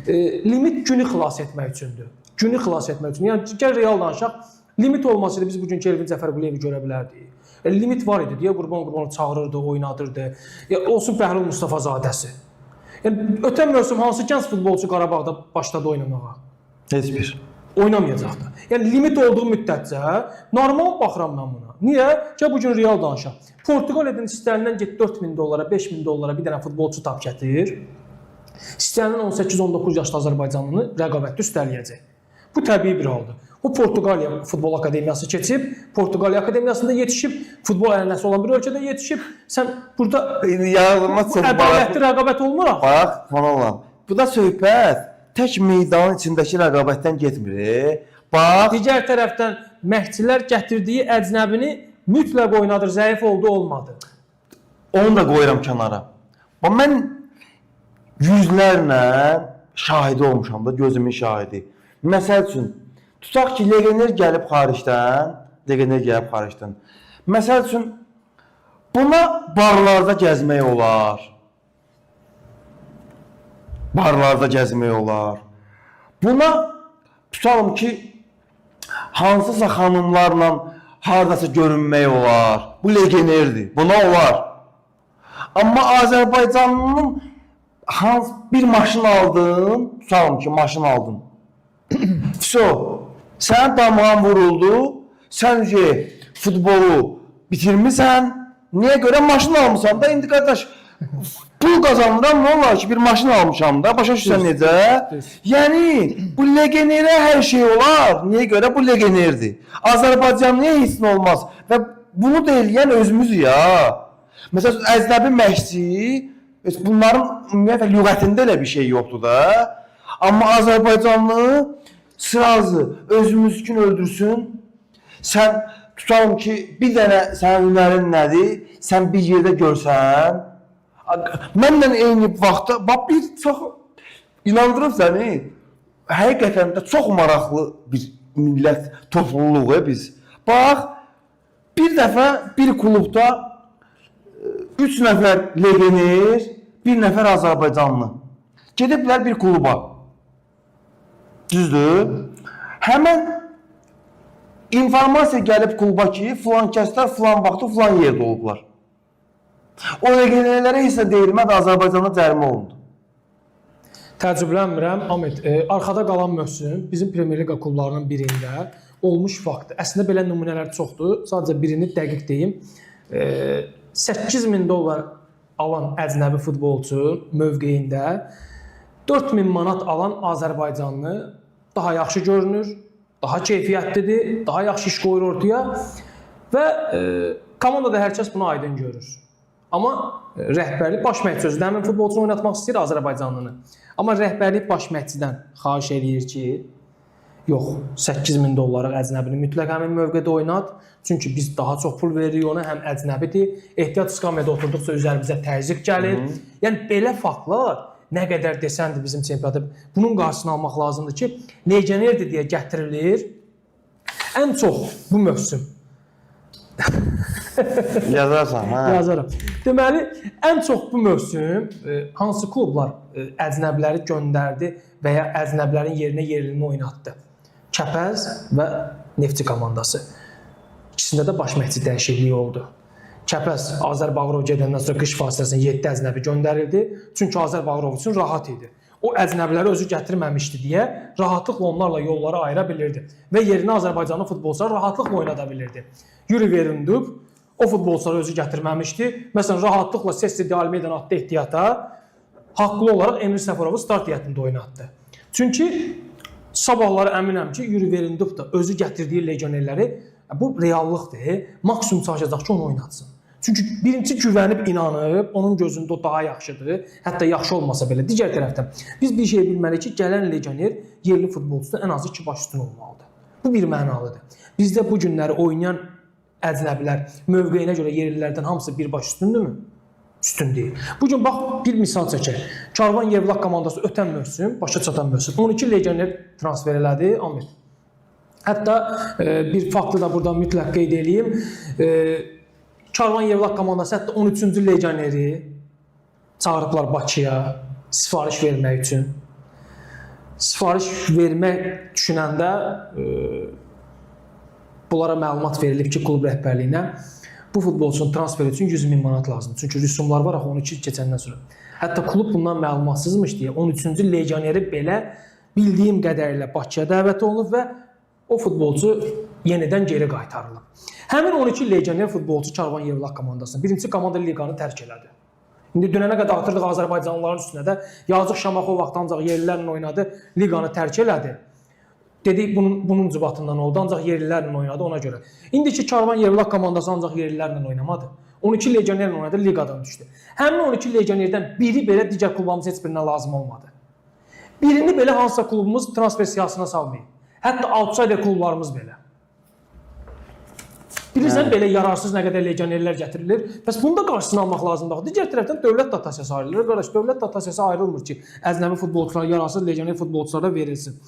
limit günü xilas etmək üçündür. Günü xilas etmək üçün. Yəni gəl real danışaq, limit olmasaydı biz bugün Elvin Cəfərquliyevi görə bilərdik. Limit var idi deyə Qurban çağırırdı, oynadırdı. Olsun Bəhlul Mustafazadəsi. Yəni ötən mövsüm hansı gənc futbolçu Qarabağda başladı oynamağa? Heç bir. Oynamayacaqdı. Yəni limit olduğu müddətcə normal baxıram mən buna. Niyə? Ki bu gün real danışaq. Portuqaliyadan istənilən get 4000 dollara, 5000 dollara bir dənə futbolçu tap gətir. İstənilən 18-19 yaşlı Azərbaycanlını rəqabətdə üstələyəcək. Bu təbii bir haldır. O Portuqaliya Futbol Akademiyası keçib, Portuqaliya Akademiyasında yetişib, futbol ənənəsi olan bir ölkədə yetişib. Sən burada ədalətli rəqabət olmur axı. Bax, falan. Bu da söhbət tək meydanın içindəki rəqabətdən getmir. Bax, digər tərəfdən məşqçilər gətirdiyi əcnəbini mütləq oynadır, zəif oldu, olmadı. Onu da qoyuram kənara. Bax, mən yüzlərlə şahidi olmuşam da, gözümün şahidi. Məsəl üçün, tutaq ki, legioner gəlib xaricdən, Məsəl üçün, buna barlarda gəzmək olar. Buna tutalım ki, hansısa xanımlarla haradasa görünmək olar. Bu legionerdir, buna olar. Amma Azərbaycanlının bir maşın aldın, tutalım ki, maşın aldın. Sən damağın vuruldu, sən futbolu bitirmirsən, niyə görə maşın almışsan da, indi qardaş, pul qazanıram, nə olar ki, bir maşın almışam da, başa düşsən necə? Yəni, bu legionerə hər şey olar, niyə görə bu legionerdir? Azərbaycan niyə heç nə olmaz? Və bunu da eləyən özümüz ya. Məsələn, əcnəbi məşqçi, bunların ümumiyyətlə lüğətində elə bir şey yoxdur da. Amma Azərbaycanlı sırazı özümüz üçün öldürsün. Sən tutalım ki, bir dənə sənin hünərin nədir? Sən bir yerdə görsən. Mənlə eyni vaxtda, bir çox inandırıb səni. Həqiqətən də çox maraqlı bir millət topluluğu biz. Bax, bir dəfə bir klubda 3 nəfər legioner, 1 nəfər Azərbaycanlı. Gediblər bir kluba. Düzdür? Həmən informasiya gəlib kluba ki, filan kəslər filan vaxtı filan yerdə olublar. O legionerlərə isə deyilmədi, Azərbaycanda cərimə olundu. Təəccüblənmirəm, Ahmet. Arxada qalan mövsüm bizim Premyer Liqa klublarının birində olmuş faktdır. Əslində belə nümunələr çoxdur. Sadəcə birini dəqiq deyim. 8000 dollar alan əcnəbi futbolçu mövqeyində 4000 manat alan Azərbaycanlı daha yaxşı görünür, daha keyfiyyətlidir, daha yaxşı iş qoyur ortaya və komandada hər kəs bunu aydın görür. Amma rəhbərlik baş məşqçi özü həmin futbolçunu oynatmaq istəyir Azərbaycanlını. Amma rəhbərlik baş məşqçidən xahiş eləyir ki, yox, 8000 dollarlıq əcnəbini mütləq həmin mövqedə oynat. Çünki biz daha çox pul veririk ona, həm əcnəbidir. Ehtiyat skamyada oturduqca üzərimizə təzyiq gəlir. Yəni belə faktlar nə qədər desəndir bizim çempionatda, bunun qarşısını almaq lazımdır ki, legionerdir deyə gətirilir. Ən çox bu mövsüm. Yazarsan, hə? Yazaram. Deməli, ən çox bu mövsüm hansı klublar əcnəbiləri göndərdi və ya əcnəbilərin yerinə yerilini oynatdı? Kəpəz və Neftçi komandası. İkisində də baş məşqçi dəyişikliyi oldu. Kəpəz Azər Bağırov gedəndən sonra qış fasiləsinə 7 əcnəbi göndərildi. Çünki Azər Bağırov üçün rahat idi. O əcnəbiləri özü gətirməmişdi deyə rahatlıqla onlarla yolları ayıra bilirdi. Və yerinə Azərbaycanlı futbolçular rahatlıqla oynada bilirdi. Yuri Verindub o futbolçuları özü gətirməmişdi. Məsələn, rahatlıqla Sessi Almeydan adlı ehtiyata haqlı olaraq Emir Səfərovu start heyətində oynatdı. Çünki sabahları əminəm ki, Yuri Verindub da özü gətirdiyi legionerləri, bu reallıqdır, maksimum çalışacaq ki, onu oynatsın. Çünki birinci güvənib, inanıb, onun gözündə o daha yaxşıdır, hətta yaxşı olmasa belə. Digər tərəfdən, biz bir şey bilməliyik ki, gələn legioner yerli futbolçuda ən azı 2 baş üstün olmalıdır. Bu bir mənalıdır. Bizdə bu günləri oynayan əcnəbilər mövqeyinə görə yerlilərdən hamısı bir baş üstündürmü? Üstün deyil. Bugün bax, bir misal çəkək. Karvan Yevlaq komandası ötən mövsüm, başa çatan mövsüm 12 legioner transfer elədi, Ahmet. Hətta bir faktı da buradan mütləq qeyd edeyim. Karvan Yevlaq komandası hətta 13-cü legioneri çağırıblar Bakıya sifariş vermək üçün. sifariş vermək düşünəndə bunlara məlumat verilib ki, klub rəhbərliyinə bu futbolçunun transferi üçün 100.000 manat lazımdır. Çünki rüsumlar var axı 12 il keçəndən sonra. Hətta klub bundan məlumatsızmış deyə 13-cü legioneri belə bildiyim qədərilə Bakıya dəvət olunub və o futbolçu yenidən geri qaytarılıb. Həmin 12 legioner futbolçu Karvan Yevlax komandasının birinci komanda liqanı tərk elədi. İndi dünənə qədər atırdıq Azərbaycanlıların üstünə də yazıq Şamaxov vaxt ancaq yerlilərlə oynadı, liqanı tərk elədi. Dedik bunun cübatından oldu, ancaq yerlilərlə oynadı ona görə. İndiki Karvan Yevlax komandası ancaq yerlilərlə oynamadı. 12 legionerlə oynadı, liqadan düşdü. Həmin 12 legionerdən biri belə digər klubumuz heç birinə lazım olmadı. Birini belə hansısa klubumuz transfer siyasına salmayıb. Hətta outsider klublarımız belə. Bilirsən, belə yararsız nə qədər legionerlər gətirilir. Bəs bunu da qarşısını almaq lazımdır. Digər tərəfdən dövlət dotasiyası ayrılır. Qardaş, dövlət dotasiyası ayrılmır ki, əcnəbi futbolçulara, yararsız legioner futbolçulara verilsin.